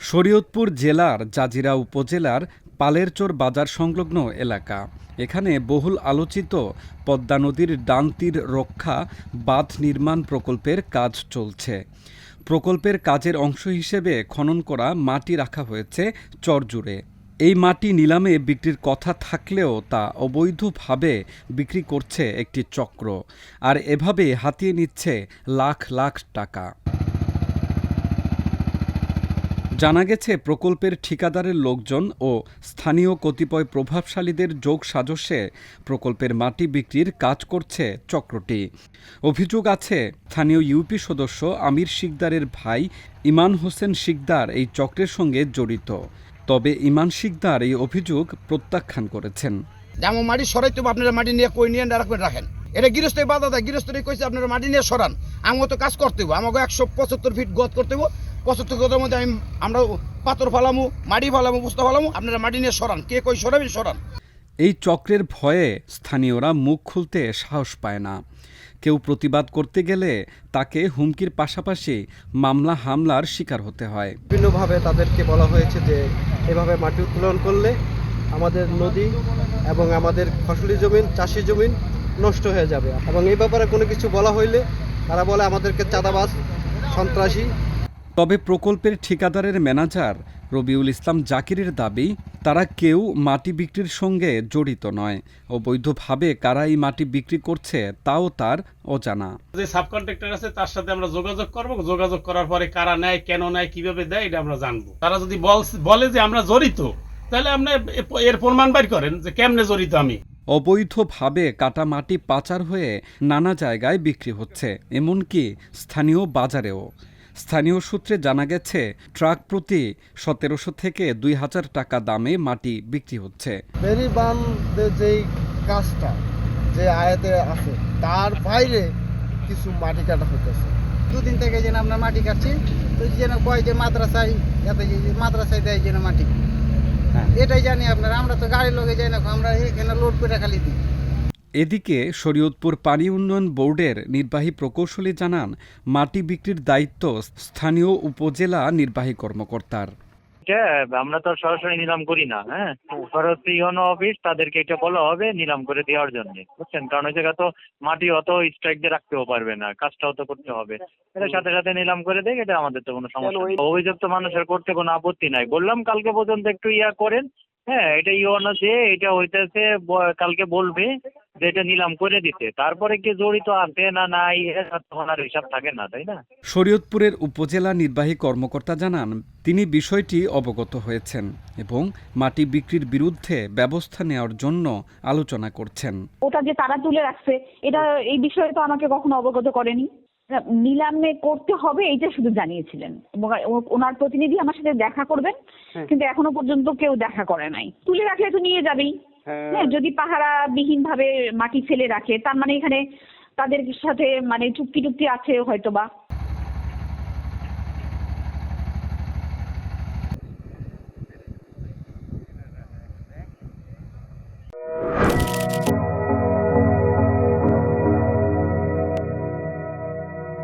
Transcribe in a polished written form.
শরীয়তপুর জেলার জাজিরা উপজেলার পালেরচর বাজার সংলগ্ন এলাকা। এখানে বহুল আলোচিত পদ্মা নদীর ডান তীর রক্ষা বাঁধ নির্মাণ প্রকল্পের কাজ চলছে। প্রকল্পের কাজের অংশ হিসেবে খনন করা মাটি রাখা হয়েছে চরজুড়ে। এই মাটি নিলামে বিক্রির কথা থাকলেও তা অবৈধভাবে বিক্রি করছে একটি চক্র, আর এভাবে হাতিয়ে নিচ্ছে লাখ লাখ টাকা। জানা গেছে, প্রকল্পের ঠিকাদারের লোকজন ও স্থানীয় কতিপয় প্রভাবশালীদের যোগ সাজশে প্রকল্পের মাটি বিক্রির কাজ করছে চক্রটি। অভিযোগ আছে, স্থানীয় ইউপি সদস্য আমির শিকদারের ভাই ইমান হোসেন শিকদার এই চক্রের সঙ্গে জড়িত। তবে ইমান শিকদার এই অভিযোগ প্রত্যাখ্যান করেছেন। যেমন মাটি সরাইতে হবে, আপনারা মাটি নিয়ে কই নিয়ে রাখেন, এটা গৃহস্থই বাধা দেয়। গৃহস্থই কইছে আপনারা মাটি নিয়ে সরান, আমাকে তো কাজ করতে হবে, আমাকে 175 ফিট গদ করতে হবে। 75 গদের মধ্যে আমরা পাথর ফালামু, মাটি ফালামু, বস্তা ফালামু, আপনারা মাটি নিয়ে সরান, কে কই সরাবেন সরান। এই চক্রের ভয়ে স্থানীয়রা মুখ খুলতে সাহস পায় না। কেউ প্রতিবাদ করতে গেলে তাকে হুমকির পাশাপাশি মামলা হামলার শিকার হতে হয়। বিভিন্নভাবে তাদেরকে বলা হয়েছে যে এভাবে মাটি উত্তোলন করলে আমাদের নদী এবং আমাদের ফসলি জমিন, চাষি জমিন নষ্ট হয়ে যাবে, এবং এই ব্যাপারে কোনো কিছু বলা হইলে তারা বলে আমাদেরকে চাঁদাবাজ, সন্ত্রাসী। তবে প্রকল্পের ঠিকাদারের ম্যানেজার রবিউল ইসলাম জাকিরের দাবি, তারা কেউ মাটি বিক্রির সঙ্গে জড়িত নয়। অবৈধভাবে কারা এই মাটি বিক্রি করছে তাও তার অজানা। যে সাবকন্ট্রাক্টর আছে তার সাথে আমরা যোগাযোগ করব, যোগাযোগ করার পরে কারা নেয়, কেন নেয়, কিভাবে দেয়, এটা আমরা জানবো। তারা যদি বলে যে আমরা জড়িত, তাহলে আপনি এর প্রমাণ বের করেন যে কেমনে জড়িত আমি। অবৈধভাবে কাটা মাটি পাচার হয়ে নানা জায়গায় বিক্রি হচ্ছে, এমনকি স্থানীয় বাজারেও। স্থানীয় সূত্রে জানা গেছে, ট্রাক প্রতি 1700 থেকে 2000 টাকা দামে মাটি বিক্রি হচ্ছে। বেরি বাঁধের যেই কাজটা যে আয়াতে আছে তার বাইরে কিছু মাটি কাটা হতেছে। দুদিন থেকে যেন আমরা মাটি কাটছি, তো যেন কয় যে মাদ্রাসায় মাদ্রাসায় দেয় যেন মাটি, এটাই জানি আপনারা। আমরা তো গাড়ির লোকে যাই না, আমরা এখানে লোড করে খালি দিই। এদিকে শরীয়তপুর পানি উন্নয়ন বোর্ডের নির্বাহী প্রকৌশলী জানান, মাটি বিক্রির দায়িত্ব স্থানীয় উপজেলা নির্বাহী কর্মকর্তার। আমরা তো সরাসরি নিলাম করি না। সরাসরি ইউনো অফিস, তাদেরকে এটা বলা হবে নিলাম করে দেওয়ার জন্য, বুঝছেন? কারণ ওই জায়গা তো মাটি অত স্ট্রাইক দিয়ে রাখতেও পারবে না, কাজটাও তো করতে হবে। এটা সাথে সাথে নিলাম করে দেয়, এটা আমাদের তো কোনো সমস্যা নেই। অভিযোগ তো মানুষের করতে কোনো আপত্তি নাই। বললাম কালকে পর্যন্ত একটু করেন। এটা ইউনো যে এটা হইতেছে, কালকে বলবে যে এটা নিলাম করে দিতে, তারপরে কি জড়িত আছে না নাই তখন আর হিসাব থাকে না, তাই না? শরীয়তপুরের উপজেলা নির্বাহী কর্মকর্তা জানান, তিনি বিষয়টি অবগত হয়েছেন এবং মাটি বিক্রির বিরুদ্ধে ব্যবস্থা নেওয়ার জন্য আলোচনা করছেন। ওটা যে তারা তুলে রাখছে, এটা এই বিষয়ে তো আমাকে কখনো অবগত করেনি। নিলামে করতে হবে এইটা শুধু জানিয়েছিলেন, এবং ওনার প্রতিনিধি আমার সাথে দেখা করবেন, কিন্তু এখনো পর্যন্ত কেউ দেখা করে নাই। তুলে রাখলে তো নিয়ে যাবেই। হ্যাঁ, যদি পাহারা বিহীন ভাবে মাটি ফেলে রাখে, তার মানে এখানে তাদের সাথে মানে চুক্তি আছে হয়তোবা।